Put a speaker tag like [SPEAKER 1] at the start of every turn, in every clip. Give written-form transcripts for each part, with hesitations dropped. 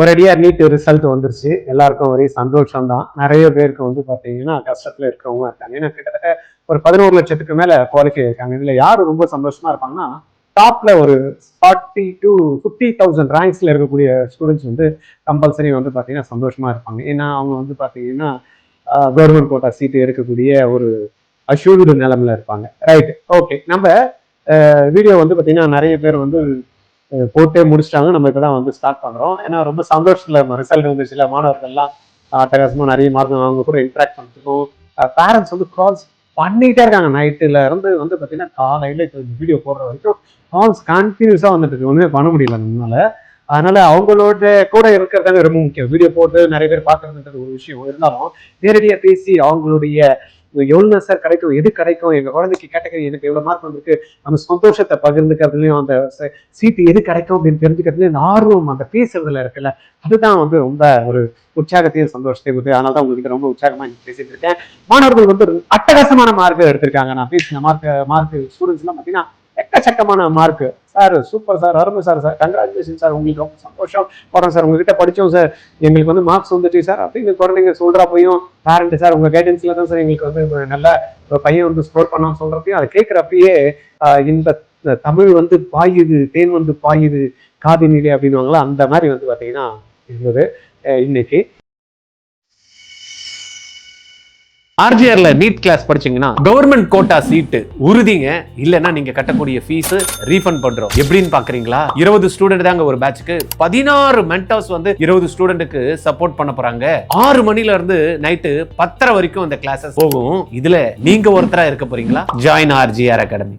[SPEAKER 1] ஒரேடியா NEET result வந்துருச்சு. எல்லாருக்கும் ஒரே சந்தோஷம் தான். நிறைய பேருக்கு வந்து பாத்தீங்கன்னா கஷ்டத்துல இருக்கிறவங்க இருக்காங்க. ஏன்னா கிட்டத்தட்ட ஒரு 11 லட்சத்துக்கு மேல குவாலிஃபை இருக்காங்க. இதுல யாரு ரொம்ப சந்தோஷமா இருப்பாங்கன்னா, டாப்ல ஒரு 40 to 50,000 ரேங்க்ஸ்ல இருக்கக்கூடிய ஸ்டூடெண்ட்ஸ் வந்து கம்பல்சரி வந்து பாத்தீங்கன்னா சந்தோஷமா இருப்பாங்க. ஏன்னா அவங்க வந்து பாத்தீங்கன்னா கவர்மெண்ட் கோட்டா சீட்டு எடுக்கக்கூடிய ஒரு அஷ்யூர்டு நிலைமையில இருப்பாங்க. Right, okay. நம்ம வீடியோ வந்து பாத்தீங்கன்னா நிறைய பேர் வந்து போட்டே முடிச்சிட்டாங்க. நம்ம இப்பதான் வந்து ஸ்டார்ட் பண்றோம். ஏன்னா ரொம்ப சந்தோஷத்துல ரிசல்ட் வந்து சில மாணவர்கள்லாம் அட்டகாசமா நிறைய மார்க் அவங்க கூட இன்ட்ராக்ட் பண்ணுறதுக்கும் பேரண்ட்ஸ் வந்து கால்ஸ் பண்ணிட்டே இருக்காங்க. நைட்டுல இருந்து வந்து பாத்தீங்கன்னா காலையில வீடியோ போடுற வரைக்கும் கால்ஸ் கண்டினியூஸா வந்துட்டு இருக்கு. ஒண்ணுமே பண்ண முடியல நம்மளால. அதனால அவங்களோட கூட இருக்கிறதாங்க ரொம்ப முக்கியம். வீடியோ போட்டு நிறைய பேர் பாக்குறதுன்றது ஒரு விஷயம் இருந்தாலும் நேரடியா பேசி அவங்களுடைய எவ்வளவு சார் கிடைக்கும், எது கிடைக்கும், எங்க குழந்தைக்கு கேட்டகரி எனக்கு எவ்வளவு மார்க் வந்திருக்கு, நம்ம சந்தோஷத்தை பகிர்ந்துக்கிறதுலயும் அந்த சீட்டு எது கிடைக்கும் அப்படின்னு தெரிஞ்சுக்கிறதுலயும் இந்த ஆர்வம் அந்த பேசுறதுல இருக்குல்ல, அதுதான் வந்து ரொம்ப ஒரு உற்சாகத்தையும் சந்தோஷத்தையும் கொடுத்து. அதனால தான் உங்ககிட்ட ரொம்ப உற்சாகமா பேசிட்டு இருக்கேன். மாணவர்கள் வந்து அட்டகாசமான மார்க் எடுத்திருக்காங்க. நான் பேசின மார்க் ஸ்டூடெண்ட்ஸ் எல்லாம் பாத்தீங்கன்னா எக்கச்சக்கமான மார்க். சார் சூப்பர் சார், அருமை சார், சார் கங்க்ராச்சுலேஷன் சார், உங்களுக்கு ரொம்ப சந்தோஷம் போறோம் சார், உங்ககிட்ட படிச்சோம் சார், எங்களுக்கு வந்து மார்க்ஸ் வந்துச்சு சார் அப்படின்னு குழந்தைங்க சொல்றா போயும் பேரண்ட் சார் உங்க கைடன்ஸ்ல தான் சார் எங்களுக்கு வந்து நல்ல பையன் வந்து ஸ்கோர் பண்ணான்னு சொல்றப்பையும் அதை கேட்கிறப்பயே இந்த தமிழ் வந்து பாயுது, தேன் வந்து பாயுது காதினிலே அப்படின்வாங்களா, அந்த மாதிரி வந்து பாத்தீங்கன்னா இருந்தது இன்னைக்கு. ஆர்ஜிஆர்ல நீட் கிளாஸ் படிச்சீங்கன்னா கவர்மெண்ட் கோட்டா சீட்டு உறுதிங்க. இல்லன்னா நீங்க கட்டக்கூடிய ஃபீஸ் ரீஃபண்ட் பண்றோம். எப்படின்னு பாக்குறீங்களா? 20 ஸ்டூடெண்ட் தாங்க ஒரு பேட்ச்க்கு. 16 மென்டர்ஸ் வந்து 20 ஸ்டூடெண்ட்டுக்கு சப்போர்ட் பண்ண போறாங்க. 6 மணில இருந்து நைட்டு 10:30 வரைக்கும் இந்த கிளாஸஸ் போகும். இதுல நீங்க ஒருத்தரா இருக்க போறீங்களா? Join RGR academy.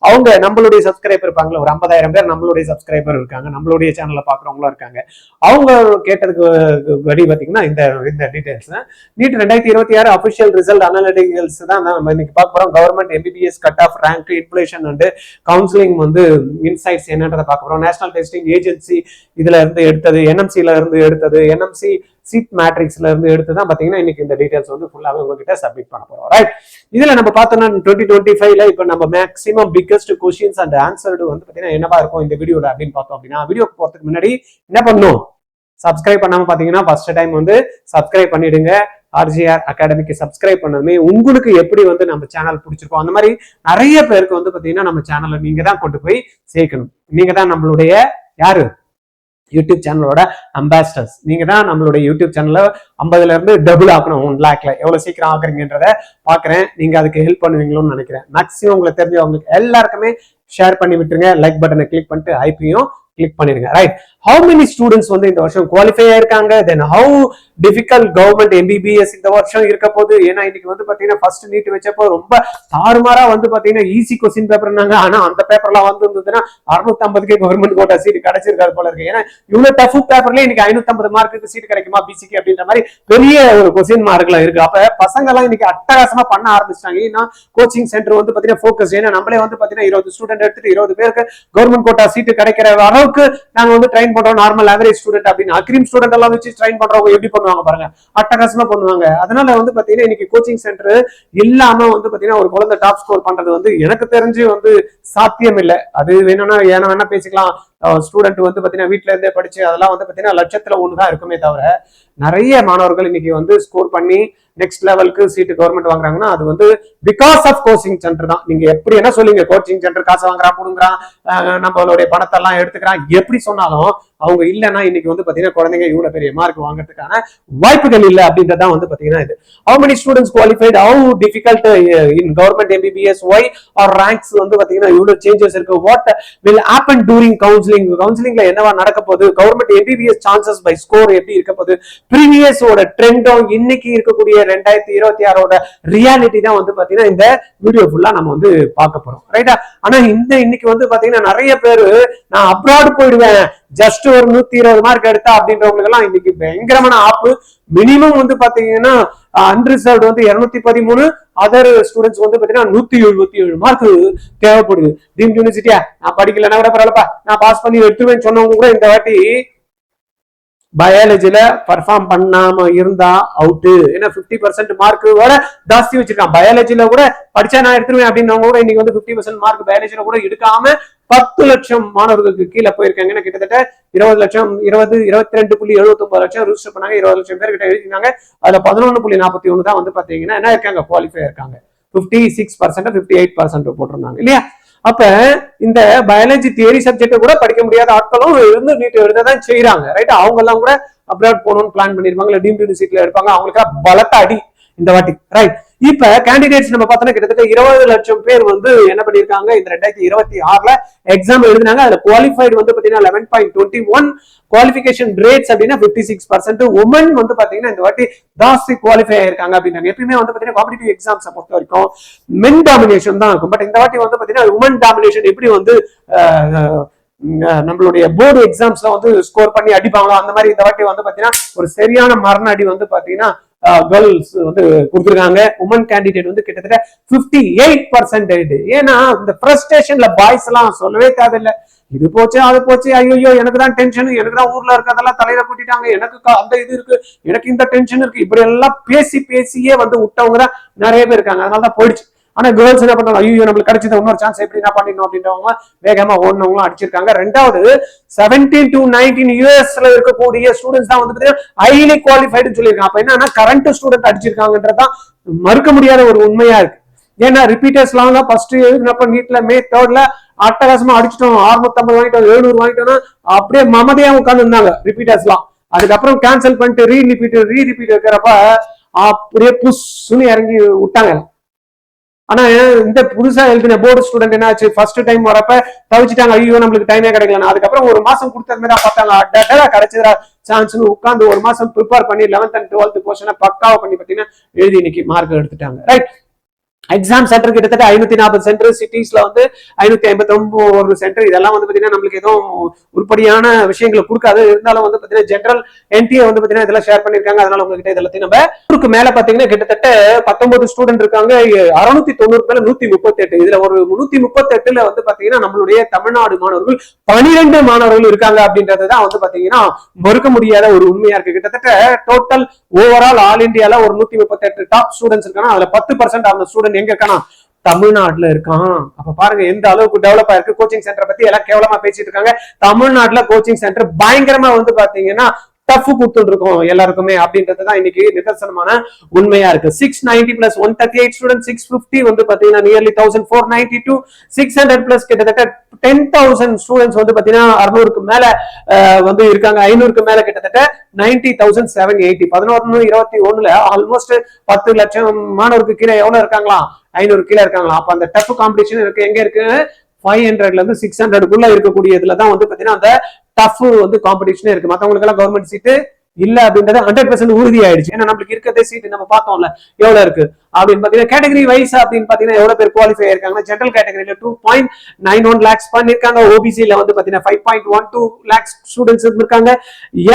[SPEAKER 1] அவங்க நம்மளுடைய சப்ஸ்கிரைபர் இருப்பாங்களா, ஒரு 50,000 பேர் நம்மளுடைய சப்ஸ்கிரைபர் இருக்காங்க, நம்மளுடைய சேனல்ல பாக்குறவங்களும் இருக்காங்க. அவங்க கேட்டதுக்கு படி பாத்தீங்கன்னா இந்த டீடைல்ஸ் நீட் 2026 அபிஷியல் ரிசல்ட் அனாலிட்டிகல்ஸ் தான் நம்ம இன்னைக்கு பார்க்க போறோம். Government MBBS cut off rank, inflation and counselling வந்து இன்சைட்ஸ் என்னன்றதை பார்க்க போறோம். நேஷனல் டெஸ்டிங் ஏஜென்சி இதுல இருந்து எடுத்தது, என்எம்சில இருந்து எடுத்தது, என்எம்சி சீட் மேட்ரிக்ஸ்ல இருந்து எடுத்துதான் பாத்தீங்கன்னா இன்னைக்கு இந்த டீடைல்ஸ் வந்து ஃபுல்லாவே உங்ககிட்ட சப்மிட் பண்ண போறோம். ரைட், இதுல நம்ம பார்த்தோம்னா 2025ல இப்ப நம்ம maximum biggest questions and answered வந்து பாத்தீங்கன்னா என்னவா இருக்கும் இந்த வீடியோல அப்படின்னு பார்த்தோம். அப்படின்னா வீடியோ போறதுக்கு முன்னாடி என்ன பண்ணும், சப்ஸ்கிரைப் பண்ணாம பாத்தீங்கன்னா ஃபர்ஸ்ட் டைம் வந்து சப்ஸ்கிரைப் பண்ணிடுங்க. ஆர்ஜிஆர் அகாடமிக்கு சப்ஸ்கிரைப் பண்ணதுமே உங்களுக்கு எப்படி வந்து நம்ம சேனல் பிடிச்சிருக்கோம் அந்த மாதிரி நிறைய பேருக்கு வந்து பாத்தீங்கன்னா நம்ம சேனல்ல நீங்க தான் கொண்டு போய் சேர்க்கணும். நீங்க தான் நம்மளுடைய யாரு யூடியூப் சேனலோட அம்பாசிடர்ஸ். நீங்க தான் நம்மளுடைய யூடியூப் சேனல்ல 50ல இருந்து டபுள் ஆக்கணும். 1 லேக்ல எவ்வளவு சீக்கிரம் ஆக்குறீங்கன்றத பாக்குறேன். நீங்க அதுக்கு ஹெல்ப் பண்ணுவீங்களோன்னு நினைக்கிறேன். மேக்ஸிமம் உங்களுக்கு தெரிஞ்சவங்களுக்கு எல்லாருக்குமே ஷேர் பண்ணி விட்டுருங்க. லைக் பட்டனை கிளிக் பண்ணிட்டு ஐபியும் கிளிக் பண்ணிருங்க. ரைட், ஹவு மெனி ஸ்டூடெண்ட்ஸ் வந்து இந்த வருஷம் குவாலிஃபை ஆயிருக்காங்க, then how difficult government MBBS இந்த வருஷம் இருக்க போது. ஏன்னா இன்னைக்கு வந்து பாத்தீங்கன்னா ஃபர்ஸ்ட் நீட் வச்சப்போ ரொம்ப தாறுமாறா வந்து பாத்தீங்கன்னா ஈஸி கொஸ்டின் பேப்பர்னாங்க. ஆனா அந்த பேப்பர்லாம் வந்து இருந்ததுன்னா 650 கவர்மெண்ட் கோட்டா சீட் கிடைச்சிருக்காது போல இருக்கு. ஏன்னா இவ்வளவு டஃப் பேப்பர்ல இன்னைக்கு 550 மார்க்கு சீட் கிடைக்குமா பிசிக்கு அப்படின்ற மாதிரி பெரிய ஒரு கொஸ்டின் மார்க்லாம் இருக்கு. அப்ப பசங்க எல்லாம் இன்னைக்கு அட்டகாசமா பண்ண ஆரம்பிச்சிட்டாங்க. ஏன்னா கோச்சிங் சென்டர் வந்து பாத்தீங்கன்னா ஃபோக்கஸ். ஏன்னா நம்மளே வந்து பாத்தீங்கன்னா 20 ஸ்டூடெண்ட் எடுத்துட்டு 20 பேருக்கு கவர்மெண்ட் கோட்டா சீட் கிடைக்கிற அளவுக்கு நாங்க வந்து ட்ரெயின் பண்றோம். நார்மல் ஆவரேஜ் ஸ்டூடெண்ட் அப்படின்னு அக்ரீம் ஸ்டூடெண்ட் எல்லாம் வச்சு ட்ரெயின் பண்றவங்க எப்படி பண்ணுவாங்க பாருங்க, அட்டகாசமா பண்ணுவாங்க. அதனால வந்து பாத்தீங்கன்னா இன்னைக்கு கோச்சிங் சென்டர் இல்லாம வந்து பாத்தீங்கன்னா ஒரு குழந்தை டாப் ஸ்கோர் பண்றது வந்து எனக்கு தெரிஞ்சு வந்து சாத்தியம் இல்லை. அது வேணும்னா ஏன்னா வேணா பேசிக்கலாம். ஸ்டூடெண்ட் வந்து பாத்தீங்கன்னா வீட்டுல இருந்தே படிச்சு அதெல்லாம் வந்து பாத்தீங்கன்னா லட்சத்துல ஒண்ணுதான் இருக்குமே தவிர நிறைய மாணவர்கள் இன்னைக்கு வந்து ஸ்கோர் பண்ணி நெக்ஸ்ட் லெவலுக்கு சீட்டு கவர்மெண்ட் வாங்குறாங்கன்னா அது வந்து பிகாஸ் ஆஃப் கோச்சிங் சென்டர் தான். நீங்க எப்படி என்ன சொல்லுங்க, கோச்சிங் சென்டர் காசு வாங்குறான், புடுங்குறான், நம்மளுடைய பணத்தை எல்லாம் எடுத்துக்கிறான், எப்படி சொன்னாலும் அவங்க இல்லைன்னா இன்னைக்கு வந்து பாத்தீங்கன்னா குழந்தைங்க இவ்வளவு பெரிய மார்க் வாங்குறதுக்கான வாய்ப்புகள் இல்லை அப்படின்றதான் வந்து பாத்தீங்கன்னா இது. How many students qualified, how difficult in government MBBS, why or ranks வந்து பாத்தீங்கன்னா இவ்வளவு சேஞ்சஸ் இருக்கு, what will happen during counseling, counselingல என்னவா நடக்க போகுது, government MBBS chances by score எப்படி இருக்க போகுது, previous ஓட ட்ரெண்டும் இன்னைக்கு இருக்கக்கூடிய 2026 ரியாலிட்டி தான் வந்து பாத்தீங்கன்னா இந்த வீடியோ ஃபுல்லா நம்ம வந்து பார்க்க போறோம். ரைட்டா? ஆனா இன்னைக்கு வந்து பாத்தீங்கன்னா நிறைய பேரு நான் அப்ராட் போயிடுவேன் ஜஸ்ட் ஒரு 120 மார்க் எடுத்தா அப்படின்றவங்களுக்கு எல்லாம் இன்னைக்கு பயங்கரமான ஆப்பு. மினிமம் வந்து பாத்தீங்கன்னா அன்ரிசர்வ்ட் வந்து 213, அதர் ஸ்டூடெண்ட்ஸ் வந்து பாத்தீங்கன்னா 177 மார்க் தேவைப்படுது. டீம்ட் யூனிவர்சிட்டியா நான் படிக்கலன்னா கூட பரவாயில்லப்பா நான் பாஸ் பண்ணி எடுத்துருவேன்னு சொன்னவங்க கூட இந்த வாட்டி பயாலஜில பர்ஃபார்ம் பண்ணாம இருந்தா அவுட்டு. ஏன்னா 50% மார்க் விட ஜாஸ்தி வச்சிருக்கான். பயாலஜில கூட படிச்சா நான் எடுத்துருவேன் அப்படின்னவங்க கூட இன்னைக்கு வந்து 50% மார்க் பயாலஜில கூட எடுக்காம 10 லட்சம் மாணவர்களுக்கு கீழே போயிருக்காங்க. கிட்டத்தட்ட 20 லட்சம் 22.79 லட்சம் ரிஜிஸ்டர் பண்ணாங்க. 20 லட்சம் பேர் கிட்ட எழுதினாங்க. அதுல 11.41 தான் வந்து பாத்தீங்கன்னா என்ன இருக்காங்க, குவாலிஃபை இருக்காங்க. 56% 58% போட்டிருந்தாங்க இல்லையா. அப்ப இந்த பயாலஜி தியரி சப்ஜெக்ட் கூட படிக்க முடியாத ஆட்களும் இருந்து நீட் எழுததான் செய்யறாங்க. ரைட், அவங்க எல்லாம் கூட அப்ராட் போகணும்னு பிளான் பண்ணிருப்பாங்க, இல்ல டீம்டு யூனிவர்சிட்டில எடுப்பாங்க. அவங்களுக்கு பலத்த அடி இந்த வாட்டி. ரைட், இப்ப கேண்டிடேட்ஸ் நம்ம பார்த்தோம்னா கிட்டத்தட்ட 20 லட்சம் பேர் வந்து என்ன பண்ணிருக்காங்க, இந்த 2026ல எக்ஸாம் எழுதினாங்க. அதுல குவாலிஃபைடு வந்து பாத்தீங்கன்னா 11.21, குவாலிஃபிகேஷன் ரேட்ஸ் அப்படின்னா 56%. உமன் வந்து பாத்தீங்கன்னா இந்த வாட்டி ஜாஸ்தி குவாலிஃபை ஆயிருக்காங்க அப்படின்னாங்க. எப்பயுமே வந்து பாத்தீங்கன்னா காம்படிட்டிவ் எக்ஸாம்ஸ் பொறுத்த வரைக்கும் மென் டாமினேஷன் தான் இருக்கும். பட் இந்த வாட்டி வந்து பாத்தீங்கன்னா உமன் டாமினேஷன் எப்படி வந்து நம்மளுடைய போர்டு எக்ஸாம்ஸ்ல வந்து ஸ்கோர் பண்ணி அடிப்பாங்களோ அந்த மாதிரி இந்த வாட்டி வந்து பாத்தீங்கன்னா ஒரு சரியான மரண அடி வந்து பாத்தீங்கன்னா கேர்ள்ஸ் வந்து கொடுத்துருக்காங்க. உமன் கேண்டிடேட் வந்து கிட்டத்தட்ட 58%. ஏன்னா இந்த ஃப்ரஸ்ட்ரேஷன்ல பாய்ஸ் எல்லாம் சொல்லவே தேவையில்லை. இது போச்சு அது போச்சு, ஐயோ எனக்கு தான் டென்ஷன், எனக்கு தான் ஊர்ல இருக்கிறதெல்லாம் தலையில கூட்டிட்டாங்க, எனக்கு அந்த இது இருக்கு, எனக்கு இந்த டென்ஷன் இருக்கு, இப்படி எல்லாம் பேசியே வந்து விட்டவங்க தான் நிறைய பேர் இருக்காங்க. அதனாலதான் போயிடுச்சு. ஆனா கேர்ள்ஸ் என்ன பண்றாங்க, ஐயோ நம்மளுக்கு கிடைச்சது இன்னொரு சான்ஸ் எப்படி என்ன பண்ணிடணும் அப்படின்றவங்க வேகமா ஓடுனவங்களும் அடிச்சிருக்காங்க. ரெண்டாவது 17 to 19 இயர்ஸ்ல இருக்கக்கூடிய ஸ்டூடெண்ட்ஸ் தான் வந்து ஹைலி குவாலிஃபைடு சொல்லியிருக்காங்க. அப்ப என்னன்னா கரண்ட் ஸ்டூடெண்ட் அடிச்சிருக்காங்கன்றதான் மறுக்க முடியாத ஒரு உண்மையா இருக்கு. ஏன்னா ரிப்பீட்டர்ஸ் எல்லாம் ஃபர்ஸ்ட் எழுதினப்ப நீட்ல May 3rd அட்டகாசமா அடிச்சிட்டோம், 650 வாங்கிட்டோம், 700 வாங்கிட்டோம்னா அப்படியே மமதையா உட்கார்ந்து இருந்தாங்க ரிப்பீட்டர்ஸ் எல்லாம். அதுக்கப்புறம் கேன்சல் பண்ணிட்டு ரீரிப்பீட் இருக்கிறப்ப அப்படியே புஷ்னு இறங்கி விட்டாங்க. ஆனா இந்த புதுசா எழுதின போர்டு ஸ்டூடெண்ட் என்ன ஆச்சு, ஃபர்ஸ்ட் டைம் வரப்ப தவிச்சிட்டாங்க, ஐயோ நம்மளுக்கு டைமே கிடைக்கல. அதுக்கப்புறம் ஒரு மாசம் கொடுத்தது தான் பார்த்தாங்க, கிடைச்சதா சான்ஸ்னு உட்காந்து ஒரு மாசம் ப்ரிப்பேர் பண்ணி 11th and 12th போர்ஷனை பக்காவா பண்ணி பார்த்தீங்கன்னா எழுதி இன்னைக்கு மார்க் எடுத்துட்டாங்க. ரைட், எக்ஸாம் சென்டர் கிட்டத்தட்ட 540 சென்டர், சிட்டிஸ்ல வந்து 559 சென்டர். இதெல்லாம் வந்து பாத்தீங்கன்னா நம்மளுக்கு எதுவும் உருப்படியான விஷயங்களை கொடுக்காது. இருந்தாலும் வந்து பாத்தீங்கன்னா ஜெனரல் என்டிஏ வந்து பாத்தீங்கன்னா இதெல்லாம் ஷேர் பண்ணிருக்காங்க. அதனால உங்ககிட்ட இதெல்லாத்தையும் நம்ம மேல பாத்தீங்கன்னா கிட்டத்தட்ட 19 ஸ்டூடெண்ட் இருக்காங்க, 690 மேல 138. இதுல ஒரு 138ல வந்து பாத்தீங்கன்னா நம்மளுடைய தமிழ்நாடு மாணவர்கள் 12 மாணவர்கள் இருக்காங்க அப்படின்றதுதான் வந்து பாத்தீங்கன்னா மறுக்க முடியாத ஒரு உண்மையா இருக்கு. கிட்டத்தட்ட டோட்டல் ஓவரால் ஆல் இந்தியால ஒரு 138 டாப் ஸ்டூடெண்ட்ஸ் இருக்காங்க. அதுல 10% அந்த ஸ்டூடெண்ட் எங்க இருக்கானா, தமிழ்நாட்டுல இருக்கான். அப்ப பாருங்க எந்த அளவுக்கு டெவலப் ஆயிருக்கு. கோச்சிங் சென்டர் பத்தி எல்லாம் கேவலமா பேசிட்டு இருக்காங்க. தமிழ்நாட்டுல கோச்சிங் சென்டர் பயங்கரமா வந்து பாத்தீங்கன்னா டஃப் கொடுத்துட்டு இருக்கோம் எல்லாருக்குமே அப்படின்றதுதான் இன்னைக்கு நிதர்சனமான உண்மையா இருக்கு. 690 plus 138 ஸ்டூடெண்ட், 650 வந்து பாத்தீங்கன்னா நியர்லி 1492, 600 பிளஸ் கிட்டத்தட்ட 10,000 ஸ்டூடெண்ட்ஸ் வந்து பாத்தீங்கன்னா 600க்கு மேல வந்து இருக்காங்க. 500க்கு மேல கிட்டத்தட்ட 90,780. 11-21ல ஆல்மோஸ்ட் 10 லட்சம் மாணவருக்கு கீழே எவ்வளவு இருக்காங்களா, 500 கீழே இருக்காங்களா. அப்ப அந்த டஃப் காம்படிஷன் இருக்கு. எங்க இருக்கு, 500ல இருந்து 600க்குள்ள இருக்கக்கூடிய இதுலதான் வந்து பாத்தீங்கன்னா அந்த டஃப் வந்து காம்படிஷனே இருக்கு. மத்தவங்களுக்கு எல்லாம் கவர்மெண்ட் சீட்டு இல்ல அப்படின்றது 100% உறுதி ஆயிடுச்சு. ஏன்னா நம்மளுக்கு இருக்கிறதே சீட் நம்ம பார்த்தோம்ல எவ்வளவு இருக்கு அப்படின்னு பாத்தீங்கன்னா. கேட்டகரி வைஸ் அப்படின்னு பாத்தீங்கன்னா எவ்வளவு பேர் குவாலிஃபை ஆயிருக்காங்கன்னா, ஜெனரல் கேட்டகரியில 2.91 lakhs பண்ணிருக்காங்க. ஓபிசில வந்து பாத்தீங்கன்னா 5.12 lakhs ஸ்டூடெண்ட்ஸ் இருக்காங்க.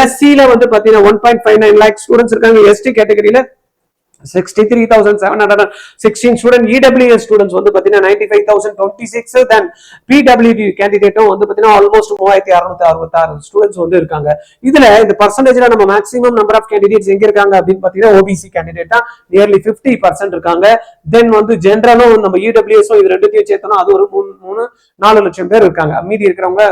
[SPEAKER 1] எஸ்சில வந்து பாத்தீங்கன்னா 1.59 lakhs ஸ்டூடெண்ட்ஸ் இருக்காங்க. எஸ்டி கேட்டகரியில 63,716 ஸ்டூடெண்ட். இடபிள்யூஎஸ் ஸ்டூடெண்ட்ஸ் வந்து பாத்தீங்கன்னா 95,026. தென் பிடபிள்யூடி கேண்டிடேட்டும் வந்து பாத்தீங்கன்னா ஆல்மோஸ்ட் 3,666 ஸ்டூடெண்ட்ஸ் வந்து இருக்காங்க. இதுல இந்த பர்சன்டேஜ்ல நம்ம மேக்ஸிமம் நம்பர் ஆஃப் கேண்டிடேட்ஸ் எங்க இருக்காங்க அப்படின்னு பாத்தீங்கன்னா ஓபிசி கேண்டிடேட் தான் நியர்லி 50% இருக்காங்க. தென் வந்து ஜெனரலும் நம்ம இடபிள்யூஎஸும் இது ரெண்டுத்தையும் சேர்த்தோம்னா அது ஒரு 3-4 லட்சம் பேர் இருக்காங்க. மீதி இருக்கிறவங்க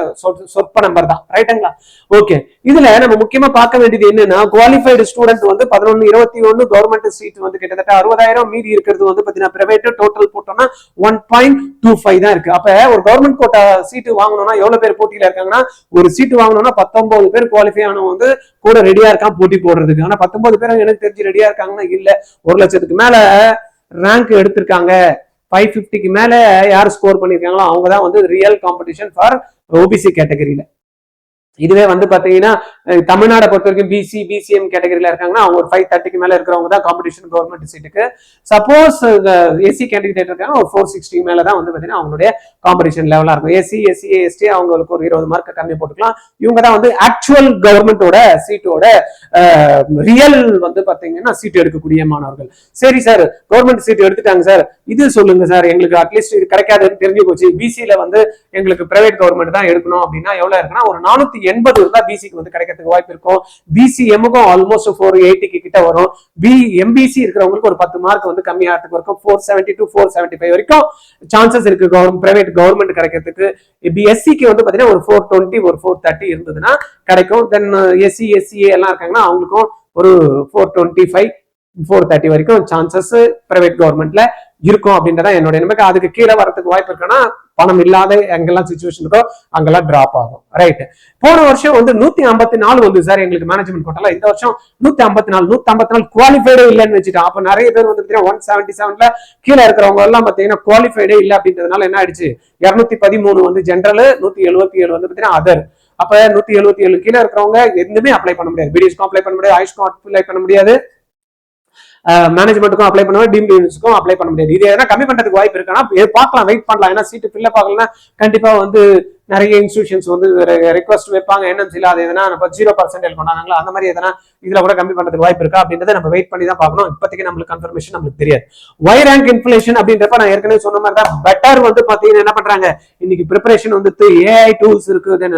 [SPEAKER 1] சொற்ப நம்பர் தான். ரைட்டுங்களா? ஓகே, இதுல நம்ம முக்கியமா பார்க்க வேண்டியது என்னன்னா, குவாலிஃபைடு ஸ்டூடெண்ட் வந்து 11-21 கவர்மெண்ட் சீட் வந்து கிட்டத்தட்ட 60,000, மீதி இருக்கிறது வந்து பாத்தீங்கன்னா பிரைவேட். டோட்டல் போட்டோம்னா 1.25 தான் இருக்கு. அப்ப ஒரு கவர்மெண்ட் கோட்டா சீட்டு வாங்கணும்னா எவ்வளவு பேர் போட்டியில இருக்காங்கன்னா, ஒரு சீட்டு வாங்கணும்னா 19 பேர் குவாலிஃபை ஆனவங்க வந்து கூட ரெடியா இருக்கான் போட்டி போடுறதுக்கு. ஆனா 19 பேர் எனக்கு தெரிஞ்சு ரெடியா இருக்காங்கன்னா இல்ல. 1 லட்சத்துக்கு மேல ரேங்க் எடுத்திருக்காங்க. 550க்கு மேல யார் ஸ்கோர் பண்ணிருக்காங்களோ அவங்கதான் வந்து ரியல் காம்படிஷன் ஃபார் ஓபிசி கேட்டகரியில. இதுவே வந்து பாத்தீங்கன்னா தமிழ்நாடை பொறுத்த வரைக்கும் பிசி பிசிஎம் கேட்டகரியில இருக்காங்கன்னா அவங்க ஒரு 530க்கு மேல இருக்கிறவங்க தான் காம்படிஷன் கவர்மெண்ட் சீட்டுக்கு. சப்போஸ் எஸ்சி கேண்டிடேட் இருக்காங்க ஒரு 460 மேலதான் வந்து பாத்தீங்கன்னா அவங்களுடைய காம்படிஷன் லெவலா இருக்கும். எஸ்சி எஸ்சி எஸ்டி அவங்களுக்கு ஒரு 20 மார்க் கம்மி போட்டுக்கலாம். இவங்க தான் வந்து ஆக்சுவல் கவர்மெண்டோட சீட்டோட ரியல் வந்து பாத்தீங்கன்னா சீட் எடுக்கக்கூடிய மாணவர்கள். சரி சார், கவர்மெண்ட் சீட் எடுத்துட்டாங்க சார், இது சொல்லுங்க சார், எங்களுக்கு அட்லீஸ்ட் இது கிடைக்காதுன்னு தெரிஞ்சு போச்சு, பிசில வந்து எங்களுக்கு பிரைவேட் கவர்மெண்ட் தான் எடுக்கணும் அப்படின்னா எவ்வளவு இருக்குன்னா ஒரு 470 480 இருந்தா பிசிக்கு வந்து கிடைக்கிறதுக்கு வாய்ப்பு இருக்கும். பிசிஎம்முக்கும் ஆல்மோஸ்ட் 480 கிட்ட வரும். எம்பிசி இருக்கிறவங்களுக்கு ஒரு 10 மார்க் வந்து கம்மியாகிறதுக்கு இருக்கும். 470 to 475 வரைக்கும் சான்சஸ் இருக்கு பிரைவேட் கவர்மெண்ட் கிடைக்கிறதுக்கு. எஸ்சிக்கு வந்து பாத்தீங்கன்னா ஒரு 420 ஒரு 430 இருந்ததுன்னா கிடைக்கும். தென் எஸ்சி எஸ்சிஏ எல்லாம் இருக்காங்கன்னா அவங்களுக்கும் ஒரு 425 430 வரைக்கும் சான்சஸ் பிரைவேட் கவர்மெண்ட்ல இருக்கும் அப்படின்றத என்னோட நம்பிக்கை. அதுக்கு கீழே வரதுக்கு வாய்ப்பு இருக்குன்னா பணம் இல்லாத எங்கெல்லாம் சுச்சுவேஷன் இருக்கோ அங்கெல்லாம் டிராப் ஆகும். ரைட். போன வருஷம் வந்து 154 வந்து சார் எங்களுக்கு மேனேஜ்மெண்ட் கோட்டால. இந்த வருஷம் 154 குவாலிஃபைடே இல்லைன்னு வச்சுட்டோம். அப்ப நிறைய பேர் வந்து 177ல கீழே இருக்கிறவங்க எல்லாம் பாத்தீங்கன்னா குவாலிஃபைடே இல்லை அப்படின்றதுனால என்ன ஆயிடுச்சு, 213 வந்து ஜென்ரல், 177 வந்து பாத்தீங்கன்னா அதர். அப்ப 177 கீழே இருக்கிறவங்க எதுவுமே அப்ளை பண்ண முடியாது. பிடிஎஸ்க்கும் அப்ளை பண்ண முடியாது, ஆயுஷ்க்கும் அப்ளை பண்ண முடியாது, மேனேஜ்மெண்ட்டுக்கும் அப்ளை பண்ணுவோம், டீம் யூனிட்ஸ்க்கும் அப்ளை பண்ண முடியாது. இது எதனா கம்மி பண்றதுக்கு வாய்ப்பு இருக்குன்னா பார்க்கலாம், வெயிட் பண்ணலாம். ஏன்னா சீட்டு ஃபில் அப் ஆகலன்னா கண்டிப்பா வந்து நிறைய இன்ஸ்டிடியூஷன்ஸ் வந்து ரெக்வஸ்ட் வைப்பாங்க. என்எம்சில அது எதனா 0% கொண்டாங்களா அந்த மாதிரி எதனா இதுல கூட கம்மி பண்றதுக்கு வாய்ப்பு இருக்கா அப்படின்றத நம்ம வெயிட் பண்ணி தான் பார்க்கணும். இப்போதைக்கு நம்மளுக்கு கன்ஃபர்மேஷன் நம்மளுக்கு தெரியாது. ஒய் ரேங்க் இன்ஃப்ளேஷன் அப்படின்றப்ப நான் ஏற்கனவே சொன்ன மாதிரி தான் பெட்டர் வந்து பாத்தீங்கன்னா என்ன பண்றாங்க, இன்னைக்கு ப்ரிப்பரேஷன் வந்து ஏஐ டூல்ஸ் இருக்கு. தென்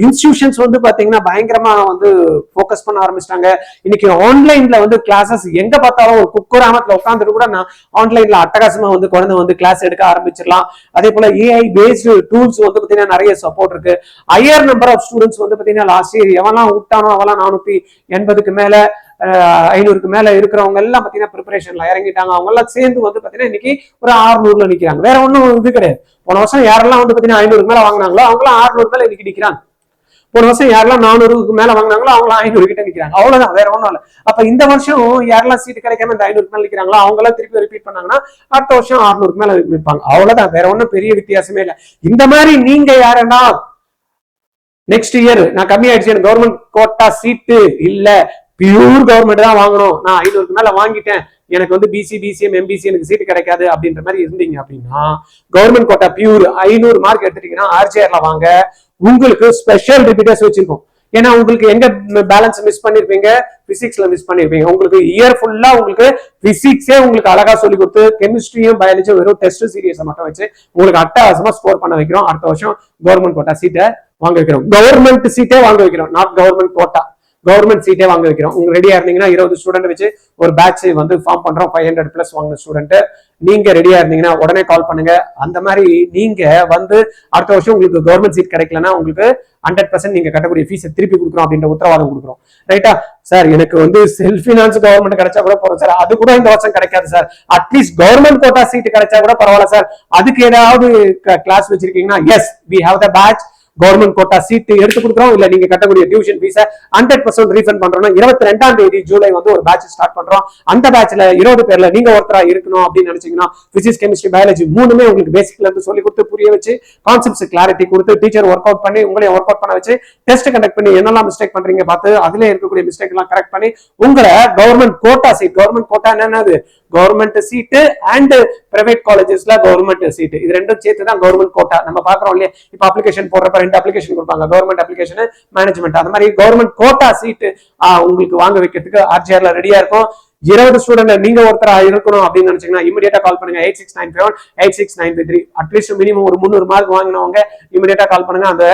[SPEAKER 1] இன்ஸ்டிடியூஷன்ஸ் வந்து பாத்தீங்கன்னா பயங்கரமா வந்து ஃபோக்கஸ் பண்ண ஆரம்பிச்சிட்டாங்க. இன்னைக்கு ஆன்லைன்ல வந்து கிளாஸஸ் எங்க பார்த்தாலும் ஒரு குக்கிராமத்துல உட்காந்துட்டு கூட நான் ஆன்லைன்ல அட்டகாசமா வந்து குழந்தை வந்து கிளாஸ் எடுக்க ஆரம்பிச்சிடலாம். அதே போல ஏஐ பேஸ்டு டூல்ஸ் வந்து பாத்தீங்கன்னா நிறைய சப்போர்ட் இருக்கு. ஹையர் நம்பர் ஆஃப் ஸ்டூடெண்ட்ஸ் வந்து பாத்தீங்கன்னா லாஸ்ட் இயர் எவெல்லாம் விட்டானோ அவெல்லாம் 480க்கு மேல 500க்கு மேல இருக்கிறவங்க எல்லாம் பாத்தீங்கன்னா ப்ரிப்பரேஷன்ல இறங்கிட்டாங்க. அவங்க எல்லாம் சேர்ந்து வந்து பாத்தீங்கன்னா இன்னைக்கு ஒரு 600ல நிக்கிறாங்க. வேற ஒன்னும் இது கிடையாது. போன வருஷம் யாரெல்லாம் வந்து பாத்தீங்கன்னா 500க்கு மேல வாங்கினாங்களோ அவங்க எல்லாம் 600 மேல இன்னைக்கு நிக்கிறாங்க. போன வருஷம் யாரெல்லாம் 400க்கு மேல வாங்கினாங்களோ அவங்க 500 கிட்ட நிக்கிறாங்க. அவ்வளவுதான், வேற ஒண்ணும் இல்ல. அப்ப இந்த வருஷம் யாரெல்லாம் சீட் கிடைக்காம இந்த 500க்கு மேல நிக்கிறாங்களோ அவங்க எல்லாம் திருப்பி ரிப்பீட் பண்ணாங்கன்னா அடுத்த வருஷம் 600க்கு மேல நிற்பாங்க. அவ்வளவுதான், வேற ஒன்னும் பெரிய வித்தியாசமே இல்ல. இந்த மாதிரி நீங்க யாருன்னா நெக்ஸ்ட் இயர் நான் கம்மி ஆயிடுச்சு, கவர்மெண்ட் கோட்டா சீட்டு இல்ல, பியூர் கவர்மெண்ட் தான் வாங்கணும், நான் 500க்கு மேல வாங்கிட்டேன், எனக்கு வந்து பிசி பிசிஎம் எம்பிசி எனக்கு சீட்டு கிடைக்காது அப்படின்ற மாதிரி இருந்தீங்க அப்படின்னா கவர்மெண்ட் கோட்டா பியூர் 500 மார்க் எடுத்துட்டீங்கன்னா ஆர்ஜிஆர்ல வாங்க. உங்களுக்கு ஸ்பெஷல் ரிப்பீட்டர்ஸ் வச்சிருக்கோம். ஏன்னா உங்களுக்கு எங்க பேலன்ஸ் மிஸ் பண்ணிருப்பீங்க, பிசிக்ஸ்ல மிஸ் பண்ணிருப்பீங்க. உங்களுக்கு இயர் ஃபுல்லா உங்களுக்கு பிசிக்ஸே உங்களுக்கு அழகா சொல்லி கொடுத்து கெமிஸ்ட்ரியும் பயாலஜியும் வெறும் டெஸ்ட் சீரியஸை மட்டும் வச்சு உங்களுக்கு அட்டகாசமா ஸ்கோர் பண்ண வைக்கிறோம். அடுத்த வருஷம் கவர்மெண்ட் கோட்டா சீட்டை வாங்க வைக்கிறோம். கவர்மெண்ட் சீட்டே வாங்க வைக்கிறோம், நாட் கவர்மெண்ட் கோட்டா, கவர்மெண்ட் சீட்டே வாங்க வைக்கிறோம். உங்க ரெடியா இருந்தீங்கன்னா 20 ஸ்டூடெண்ட் வச்சு ஒரு பேட்ச் வந்து ஃபார்ம் பண்றோம். 500+ வாங்கின ஸ்டூடெண்ட் நீங்க ரெடியா இருந்தீங்கன்னா உடனே கால் பண்ணுங்க. அந்த மாதிரி நீங்க வந்து அடுத்த வருஷம் உங்களுக்கு கவர்மெண்ட் சீட் கிடைக்கலன்னா உங்களுக்கு 100% நீங்க கட்டக்கூடிய ஃபீஸை திருப்பி கொடுக்குறோம் அப்படின்ற உத்தரவாதம் கொடுக்குறோம். ரைட்டா சார்? எனக்கு வந்து செல்ஃப் ஃபினான்ஸ் கவர்மெண்ட் கிடைச்சா கூட போறோம் சார், அது கூட இந்த வருஷம் கிடைக்காது sir, at least government quota seat கிடைச்சா கூட பரவாயில்ல சார், அதுக்கு ஏதாவது கிளாஸ் வச்சிருக்கீங்கன்னா yes we have the batch, government quota seat எடுத்து கொடுக்குறோம். இல்ல நீங்க கட்டக்கூடிய டியூஷன் ஃபீஸை 100% ரீஃபண்ட் பண்றோம். 22ஆம் தேதி ஜூலை வந்து ஒரு பேட்ச் ஸ்டார்ட் பண்றோம். அந்த பேட்ச்ல 20 பேர்ல நீங்க ஒருத்தரா இருக்கணும் அப்படின்னு நினைச்சீங்கன்னா பிசிக்ஸ் கெமிஸ்ட்ரி பயாலஜி மூணுமே உங்களுக்கு பேசிக்ல இருந்து சொல்லி கொடுத்து புரிய வச்சு கான்செப்ட்ஸ் கிளாரிட்டி கொடுத்து டீச்சர் ஒர்க் அவுட் பண்ணி உங்களையும் ஒர்க் அவுட் பண்ண வச்சு டெஸ்ட் கண்டக்ட் பண்ணி என்னெல்லாம் மிஸ்டேக் பண்றீங்க பார்த்து அதுல இருக்கக்கூடிய மிஸ்டேக் எல்லாம் கரெக்ட் பண்ணி உங்களை government quota seat, government quota என்னது கவர்மெண்ட் சீட்டு அண்ட் பிரைவேட் காலேஜஸ்ல கவர்மெண்ட் சீட், இது ரெண்டும் சேர்த்து தான் கவர்மெண்ட் கோட்டா. நம்ம பாக்குறோம் இல்லையா, இப்ப அப்ளிகேஷன் போடுறப்ப 2 அப்ளிகேஷன் கொடுப்பாங்க, கவர்மெண்ட் அப்ளிகேஷன், மேனேஜ்மெண்ட். அந்த மாதிரி கவர்மெண்ட் கோட்டா சீட் உங்களுக்கு வாங்க வைக்கிறதுக்கு ஆர்ஜிஆர்ல ரெடியா இருக்கும். 20 ஸ்டூடெண்ட் நீங்க ஒருத்தரா இருக்கணும் அப்படின்னு நினைச்சீங்கன்னா இமிடியேட்டா கால் பண்ணுங்க 86978693. அட்லீஸ்ட் மினிமம் ஒரு 300 மார்க் வாங்கினவங்க இமிடியேட்டா கால் பண்ணுங்க, அந்த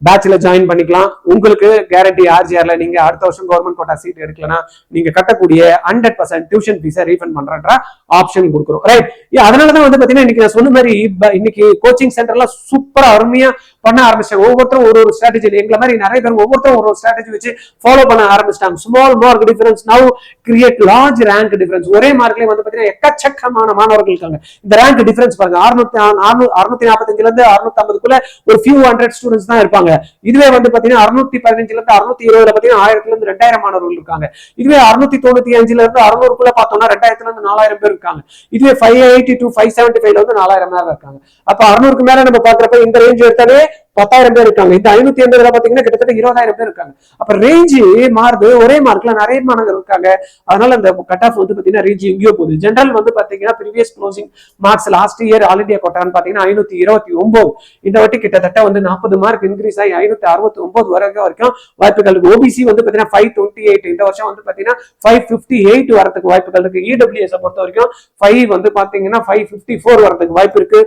[SPEAKER 1] பேட்ச்ல ஜாயின் பண்ணிக்கலாம். உங்களுக்கு கேரண்டி ஆர்ஜிஆர்ல நீங்க அடுத்த வருஷம் கவர்மெண்ட் கோட்டா சீட் எடுக்கலன்னா நீங்க கட்டக்கூடிய 100% டியூஷன் ஃபீஸை ரீஃபண்ட் பண்ற ஆப்ஷன் கொடுக்குறோம். ரைட்? அதனாலதான் வந்து பாத்தீங்கன்னா இன்னைக்கு நான் சொன்ன மாதிரி இன்னைக்கு கோச்சிங் சென்டர்ல சூப்பரா அருமையா பண்ண ஆரம்பிச்சாங்க. ஒவ்வொருத்தரும் ஒரு ஸ்ட்ராட்டஜி, எங்களை மாதிரி நிறைய பேர் ஒவ்வொருத்தரும் ஒரு ஸ்ட்ராட்டஜி வச்சு ஃபாலோ பண்ண ஆரம்பிச்சிட்டாங்க. Small mark difference now create large rank difference. ஒரே மார்க்லயே வந்து பாத்தீங்கன்னா எக்கச்சக்கமான மாணவர்கள் இருக்காங்க. இந்த ரேங்க் டிஃபரன்ஸ் பாருங்க, 645ல இருந்து 650க்குள்ள ஒரு ஃபியூ 100 ஸ்டூடெண்ட்ஸ் தான் இருப்பாங்க. இதுவே வந்து பாத்தீங்கன்னா 615ல இருந்து 620ல பாத்தீங்கன்னா 1000ல இருந்து 2000 மாணவர்கள் இருக்காங்க. இதுவே 695ல இருந்து 600க்குள்ள பார்த்தோம்னா 2000ல இருந்து 4000 பேர் இருக்காங்க. இதுவே 580 to 575ல வந்து 4000 பேர் இருக்காங்க. அப்ப 600க்கு மேல நம்ம பாக்குறப்ப இந்த ரேஞ்ச் எடுத்தாலே 10,000 பேர் இருக்காங்க. இந்த 580ல பாத்தீங்கன்னா கிட்டத்தட்ட 20,000 பேர் இருக்காங்க. அப்ப ரேஞ்ச் மாறுது, ஒரே மார்க்ல நிறைய மாணவர்கள் இருக்காங்க. அதனால அந்த கட் ஆஃப் வந்து பாத்தீங்கன்னா ரேஞ்ச் எங்கேயோ போகுது. ஜெனரல் வந்து பாத்தீங்கன்னா previous closing marks last year all India கோட்டான்னு பாத்தீங்கன்னா 529. இந்த வாட்டி கிட்டத்தட்ட வந்து 40 மார்க் இன்க்ரீஸ் ஆகி 569 வரைக்கும் வாய்ப்புகள் இருக்கு. ஓபிசி வந்து பாத்தீங்கன்னா 528, இந்த வருஷம் வந்து பாத்தீங்கன்னா 558 வரதுக்கு வாய்ப்புகள் இருக்கு. இடபிள்யூஎஸ் பொறுத்த வரைக்கும் 5 வந்து பாத்தீங்கன்னா 554 வரதுக்கு வாய்ப்பு இருக்கு.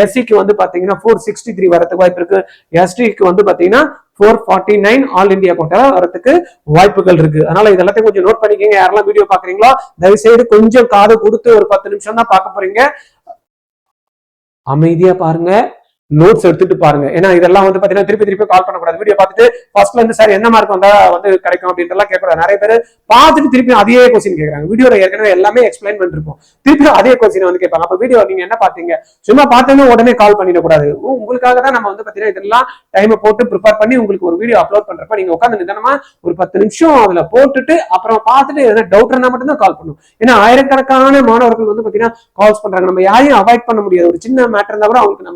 [SPEAKER 1] எஸ்சிக்கு வந்து பாத்தீங்கன்னா 463 வரதுக்கு வாய்ப்பு இருக்கு. எஸ்டிக்கு வந்து பாத்தீங்கன்னா 449 ஆல் இந்தியா கோட்டா வரதுக்கு வாய்ப்புகள் இருக்கு. அதனால இதெல்லாத்தையும் கொஞ்சம் நோட் பண்ணிக்கோங்க. யாரெல்லாம் வீடியோ பாக்குறீங்களோ தயவு செய்து கொஞ்சம் காது கொடுத்து ஒரு 10 நிமிஷம் தான் பார்க்க போறீங்க. அமைதியா பாருங்க, நோட்ஸ் எடுத்துட்டு பாருங்க. ஏன்னா இதெல்லாம் வந்து பாத்தீங்கன்னா திருப்பி கால் பண்ணக்கூடாது. வீடியோ பார்த்துட்டு ஃபர்ஸ்ட்ல இருந்து சார் என்ன மார்க் வந்தா வந்து கிடைக்கும் அப்படின்றலாம் கேட்கக்கூடாது. நிறைய பேர் பார்த்துட்டு திருப்பி அதே கொஸ்டின் கேட்கறாங்க. வீடியோல ஏற்கனவே எல்லாமே எக்ஸ்பிளைன் பண்ணிருப்போம், திருப்பி அதே கொஸ்டின் வந்து கேட்பாங்க. அப்ப வீடியோ நீங்க என்ன பாத்தீங்க, சும்மா பார்த்தோன்னா உடனே கால் பண்ணிடக்கூடாது. உங்களுக்காக தான் நம்ம வந்து பாத்தீங்கன்னா இதெல்லாம் டைமை போட்டு ப்ரிப்பேர் பண்ணி உங்களுக்கு ஒரு வீடியோ அப்லோட் பண்றப்ப நீங்க உட்காந்து நிதானமா ஒரு 10 நிமிஷம் அதுல போட்டுட்டு அப்புறம் பார்த்துட்டு எதனா டவுட் இருந்தா மட்டும் தான் கால் பண்ணும். ஏன்னா ஆயிரக்கணக்கான மாணவர்கள் வந்து பாத்தீங்கன்னா கால்ஸ் பண்றாங்க. நம்ம யாரையும் அவாய்ட் பண்ண முடியாது. ஒரு சின்ன மேட்டர் இருந்தா கூட அவங்களுக்கு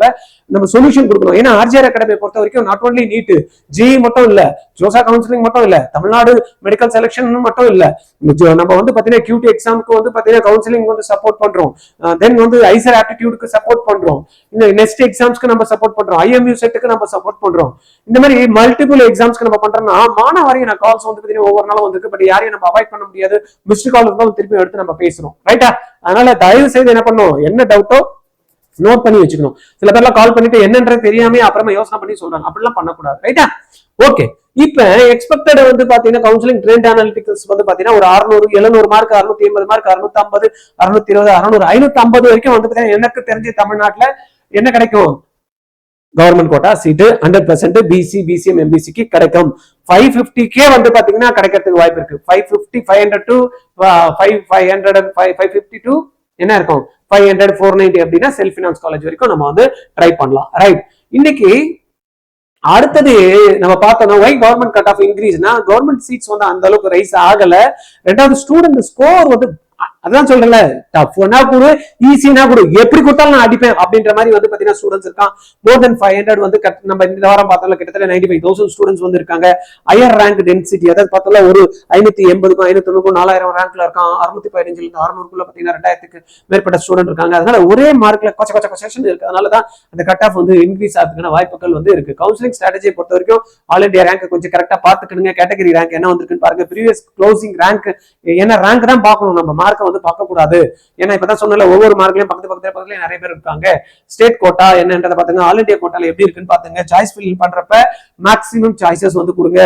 [SPEAKER 1] நம்ம சொல்யூஷன் கொடுக்கணும். ஏன்னா ஆர்ஜிஆர் அகாடமியை பொறுத்த வரைக்கும் நாட் ஒன்லி நீட் ஜிஇ மட்டும் இல்ல, ஜோசா கவுன்சிலிங் மட்டும் இல்ல, தமிழ்நாடு மெடிக்கல் செலக்ஷன் மட்டும் இல்ல, நம்ம வந்து பாத்தீங்கன்னா கியூடி எக்ஸாமுக்கு வந்து பாத்தீங்கன்னா கவுன்சிலிங் வந்து சப்போர்ட் பண்றோம். தென் வந்து ஐசர் ஆப்டிடியூடுக்கு சப்போர்ட் பண்றோம். இந்த நெக்ஸ்ட் எக்ஸாம்ஸ்க்கு நம்ம சப்போர்ட் பண்றோம். ஐஎம்யூ செட்டுக்கு நம்ம சப்போர்ட் பண்றோம். இந்த மாதிரி மல்டிபிள் எக்ஸாம்ஸ்க்கு நம்ம பண்றோம்னா மாணவரையும் நான் கால்ஸ் வந்து பாத்தீங்கன்னா ஒவ்வொரு நாளும் வந்து பட் யாரையும் நம்ம அவாய்ட் பண்ண முடியாது. மிஸ்டு கால் இருந்தாலும் திருப்பி எடுத்து நம்ம பேசுறோம். ரைட்டா? அதனால தயவு செய்து என்ன பண்ணும், என்ன டவுட்டோ நோட் பண்ணி வச்சுக்கணும். சில பேர்லாம் கால் பண்ணிட்டு என்னன்றது தெரியாம அப்புறமா யோசனை பண்ணி சொல்றாங்க. அப்படிலாம் பண்ணக்கூடாது. ரைட்டா? ஓகே. இப்ப எக்ஸ்பெக்டட் வந்து பாத்தீங்கன்னா கவுன்சிலிங் ட்ரெண்ட் அனாலிட்டிக்ஸ் வந்து பாத்தீங்கன்னா ஒரு 600 700 மார்க் 680 மார்க் 650 620 600 550 வரைக்கும் வந்து பாத்தீங்கன்னா எனக்கு தெரிஞ்ச தமிழ்நாட்டுல என்ன கிடைக்கும், government quota seat 100% BC BCM எம்பிசிக்கு கிடைக்கும். 550K வந்து பாத்தீங்கன்னா கிடைக்கிறதுக்கு வாய்ப்பு இருக்கு. 550 500 to 500 550 to என்ன இருக்கும் 500 490 அப்படின்னா செல்ஃப் ஃபினான்ஸ் காலேஜ் வரைக்கும் நம்ம வந்து ட்ரை பண்ணலாம். ரைட்? இன்னைக்கு அடுத்தது நம்ம பார்த்தோம்னா வை கவர்மெண்ட் கட் ஆஃப் இன்க்ரீஸ்னா கவர்மெண்ட் சீட்ஸ் வந்து அந்த அளவுக்கு ரைஸ் ஆகல. ரெண்டாவது ஸ்டூடெண்ட் ஸ்கோர் வந்து அதான் சொல்றேன்ல, டஃப்னா கூட ஈஸினா கூட எப்படி கொடுத்தாலும் நான் அடிப்பேன் அப்படின்ற மாதிரி வந்து பாத்தீங்கன்னா ஸ்டூடெண்ட்ஸ் இருக்கான். மோர் தென் 500 வந்து நம்ம இந்த வாரம் பார்த்தோம்ல கிட்டத்தட்ட 95,000 ஸ்டூடெண்ட்ஸ் வந்து இருக்காங்க. ஹையர் ரேங்க் டென்சிட்டி அதாவது பார்த்தோம்ல ஒரு 580க்கும் 590க்கும் 4000 ரேங்க்ல இருக்கான். 615 இருந்து 600க்குள்ள பாத்தீங்கன்னா 2000க்கு மேற்பட்ட ஸ்டூடெண்ட் இருக்காங்க. அதனால ஒரே மார்க்ல கொச்ச செஷன் இருக்கு. அதனாலதான் அந்த கட் ஆஃப் வந்து இன்க்ரீஸ் ஆகிறதுக்கான வாய்ப்புகள் வந்து இருக்கு. கவுன்சிலிங் ஸ்ட்ராட்டஜியை பொறுத்த வரைக்கும் ஆல் இந்தியா ரேங்க் கொஞ்சம் கரெக்டா பாத்துக்கணுங்க. கேட்டகரி ரேங்க் என்ன வந்திருக்குன்னு பாருங்க. ப்ரீவியஸ் க்ளோசிங் ரேங்க் என்ன ரேங்க் தான் பார்க்கணும், நம்ம மார்க்கை வந்து பார்க்க கூடாது. ஏன்னா இப்பதான் சொன்னல ஒவ்வொரு மார்க்லயும் பக்கத்துல நிறைய பேர் இருக்காங்க. ஸ்டேட் கோட்டா என்னன்றதை பாத்துங்க, ஆல் இந்தியா கோட்டால எப்படி இருக்குன்னு பாத்துங்க. சாய்ஸ் ஃபில் பண்றப்ப மேக்ஸிமம் சாய்ஸஸ் வந்து கொடுங்க.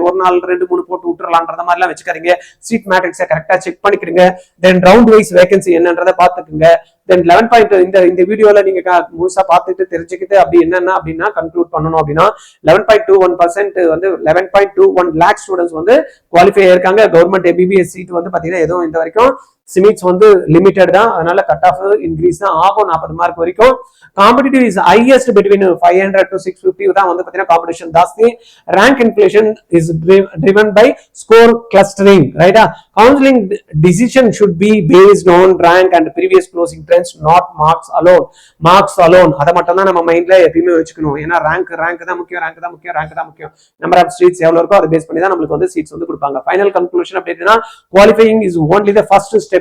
[SPEAKER 1] ஒரு நாள் 2 3 போட்டு விட்டுறலாம்ன்ற மாதிரி எல்லாம் வச்சுக்காதீங்க. சீட் மேட்ரிக்ஸை கரெக்டா செக் பண்ணிக்கிறீங்க. தென் ரவுண்ட் வைஸ் வேகன்சி என்னன்றதை பாத்துக்குங்க. தென் 11 இந்த வீடியோல நீங்க முழுசா பார்த்துட்டு தெரிஞ்சுக்கிட்டு அப்படி என்னன்னா அப்படின்னா கன்க்ளூட் பண்ணணும் அப்படின்னா 11.21% வந்து 11.21 லேக் ஸ்டூடெண்ட்ஸ் வந்து குவாலிஃபை ஆயிருக்காங்க. கவர்மெண்ட் எம்பிபிஎஸ் சீட் வந்து பாத்தீங்கன்னா எதுவும் இந்த வரைக்கும் சிமிட்ஸ் வந்து லிமிடெட் தான். அதனால கட் ஆஃப் இன்க்ரீஸ் தான் ஆகும் 40 மார்க் வரைக்கும். Competitive is highest between 500 to 650 தான் வந்து பாத்தீங்கன்னா காம்படிஷன் ஜாஸ்தி. Rank inflation is driven by score clustering. ரைட்டா? Counselling decision should be based on rank and previous closing trends, not marks alone. அதை மட்டும் தான் நம்ம மைண்ட்ல எப்பயுமே வச்சுக்கணும். ஏன்னா ரேங்க் தான் முக்கியம். நம்பர் ஆஃப் சீட்ஸ் எவ்வளவு இருக்கோ அதை பேஸ் பண்ணி தான் நம்மளுக்கு வந்து சீட்ஸ் வந்து கொடுப்பாங்க. ஃபைனல் கன்க்ளூஷன் அப்படின்னா qualifying is only the first step.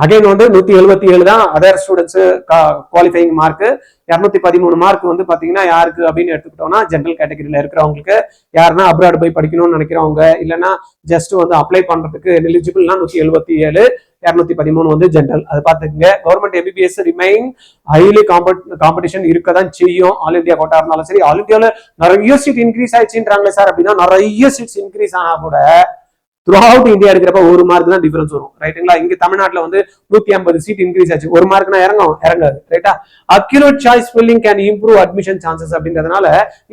[SPEAKER 1] Again வந்து 177 தான் other students qualifying mark. 213 mark வந்து பாத்தீங்கன்னா யாருக்கு அப்படின்னு எடுத்துக்கிட்டோம்னா ஜென்ரல் கேட்டகரியில இருக்கிறவங்களுக்கு, யாருன்னா அப்ராட் போய் படிக்கணும்னு நினைக்கிறவங்க, இல்லைன்னா ஜஸ்ட் வந்து அப்ளை பண்றதுக்கு எலிஜிபிள்னா 177, 213 வந்து ஜென்ரல். அது பாத்துக்கங்க. Government MBBS remain highly competition இருக்கதான் செய்யும். ஆல் இந்தியா கோட்டா இருந்தாலும் சரி. ஆல் இந்தியாவில் நிறைய சீட் இன்க்ரீஸ் ஆயிடுச்சுன்றாங்களே சார் அப்படின்னா நிறைய சீட்ஸ் இன்க்ரீஸ் ஆனா கூட த்ரூஅவுட் இந்தியா இருக்கிறப்ப 1 மார்க் தான் டிஃபரன்ஸ் வரும். ரைட்டுங்களா? இங்க தமிழ்நாட்டுல வந்து 150 சீட் இன்க்ரீஸ் ஆச்சு. 1 மார்க்னா இறங்காது. ரைட்டா? Accurate choice filling can improve admission chances அப்படின்றதுனால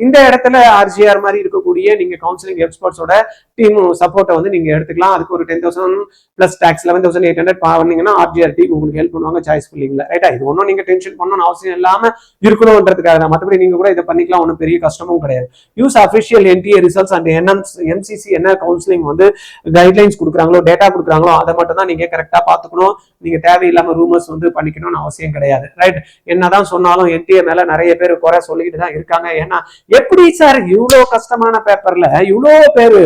[SPEAKER 1] இந்த இடத்துல ஆர்ஜிஆர் மாதிரி இருக்கக்கூடிய நீங்க கவுன்சிலிங் எக்ஸ்பர்ட்ஸோட டீம் சப்போர்ட்டை வந்து நீங்க எடுத்துக்கலாம். அதுக்கு ஒரு 10,000 பிளஸ் டாக்ஸ் 11,800 பண்ணீங்கன்னா ஆர்ஜிஆர் டீம் உங்களுக்கு ஹெல்ப் பண்ணுவாங்க சாய்ஸ் ஃபில்லிங்ல. ரைட்டா? இது ஒன்றும் நீங்க டென்ஷன் பண்ணணும்னு அவசியம் இல்லாம இருக்கணும்ன்றதுக்காக தான். மற்றபடி நீங்க கூட இதை பண்ணிக்கலாம், ஒன்றும் பெரிய கஷ்டமும் கிடையாது. Use official NDA results and MCC என்ன கவுன்சிலிங் வந்து கைட்லைன்ஸ் கொடுக்குறாங்களோ டேட்டா கொடுக்குறாங்களோ அதை மட்டும் தான் நீங்க கரெக்டா பாத்துக்கணும். நீங்க தேவையில்லாம ரூமர்ஸ் வந்து பண்ணிக்கணும்னு அவசியம் கிடையாது. ரைட்? என்னதான் சொன்னாலும் என்டிஏ மேல நிறைய பேர் குறை சொல்லிக்கிட்டு தான் இருக்காங்க. ஏன்னா எப்படி சார் இவ்வளவு கஷ்டமான பேப்பர்ல இவ்வளவு பேரு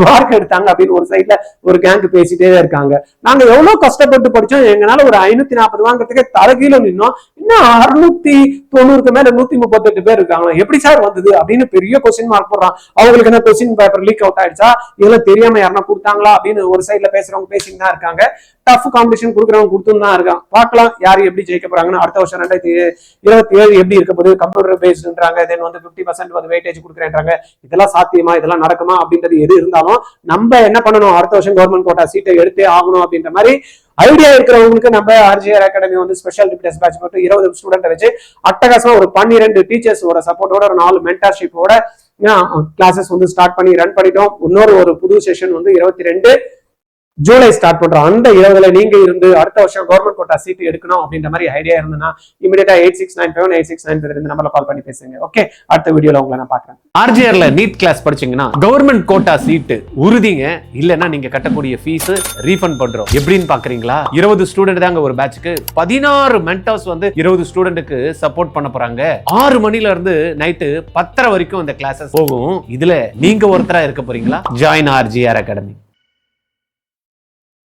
[SPEAKER 1] மார்க் எடுத்தாங்க அப்படின்னு ஒரு சைட்ல ஒரு கேங்க் பேசிட்டே இருக்காங்க. நாங்க எவ்வளவு கஷ்டப்பட்டு படிச்சோம், எங்களால ஒரு 540 வாங்குறதுக்கு தலைகீழ நின்னோம், இன்னும் 690 மேல 138 பேர் இருக்காங்க, எப்படி சார் வந்தது அப்படின்னு பெரிய கொஸ்டின் மார்க் போடுறான். அவங்களுக்கு என்ன கொஸ்டின் பேப்பர் லீக் அவுட் ஆயிடுச்சா, இதெல்லாம் தெரியாம யாருன்னா கொடுத்தாங்களா அப்படின்னு ஒரு சைட்ல பேசுறவங்க பேசிட்டு தான் இருக்காங்க. டஃப் காம்படிஷன் கொடுக்குறவங்க கொடுத்துன்னு தான் இருக்காங்க. பார்க்கலாம் யாரு எப்படி ஜெயிக்க போறாங்கன்னு. அடுத்த வருஷம் 2027 எப்படி இருக்க போது, கம்ப்யூட்டர் பேஸ்டுன்றாங்க, தென் வந்து 50% வந்து வெயிட்டேஜ் கொடுக்குறேன்றாங்க. இதெல்லாம் சாத்தியமா, இதெல்லாம் நடக்குமா அப்படின்றது எது இருந்தாலும் நம்ம என்ன பண்ணணும், அடுத்த வருஷம் கவர்மெண்ட் கோட்டா சீட்டை எடுத்தே ஆகணும் அப்படின்ற மாதிரி ஐடியா இருக்கிறவங்களுக்கு நம்ம ஆர்ஜிஆர் அகாடமி வந்து ஸ்பெஷல் டிப்டெஸ்ட் பேட்ச் போட்டு 20 ஸ்டூடெண்ட் வச்சு அட்டகாசமா ஒரு 12 டீச்சர்ஸோட சப்போர்ட்டோட ஒரு 4 மென்டர்ஷிப்போட கிளாஸஸ் வந்து ஸ்டார்ட் பண்ணி ரன் பண்ணிட்டோம். இன்னொரு ஒரு புது செஷன் வந்து 22 ஜூலை ஸ்டார்ட் பண்றோம். அந்த 20ல நீங்க இருந்து அடுத்த வருஷம் கவர்மெண்ட் கோட்டா சீட் எடுக்கணும் அப்படின்ற மாதிரி ஐடியா இருந்ததுன்னா இமிடியேட்டா 8695 நம்பர்ல கால் பண்ணி பேசுங்க. ஓகே, அடுத்த வீடியோல உங்களை நான் பாக்குறேன். ஆர்ஜிஆர்ல நீட் கிளாஸ் படிச்சீங்கன்னா கவர்மெண்ட் கோட்டா சீட் உறுதிங்க, இல்லன்னா நீங்க கட்டக்கூடிய ஃபீஸ் ரீஃபண்ட் பண்றோம். எப்படின்னு பாக்குறீங்களா? 20 ஸ்டூடெண்ட் தாங்க ஒரு பேட்ச்க்கு, 16 மென்டர்ஸ் வந்து 20 ஸ்டூடெண்ட்டுக்கு சப்போர்ட் பண்ண போறாங்க. 6 மணில இருந்து நைட்டு 10:30 வரைக்கும் இந்த கிளாஸஸ் போகும். இதுல நீங்க ஒருத்தரா இருக்க போறீங்களா? Join RGR academy.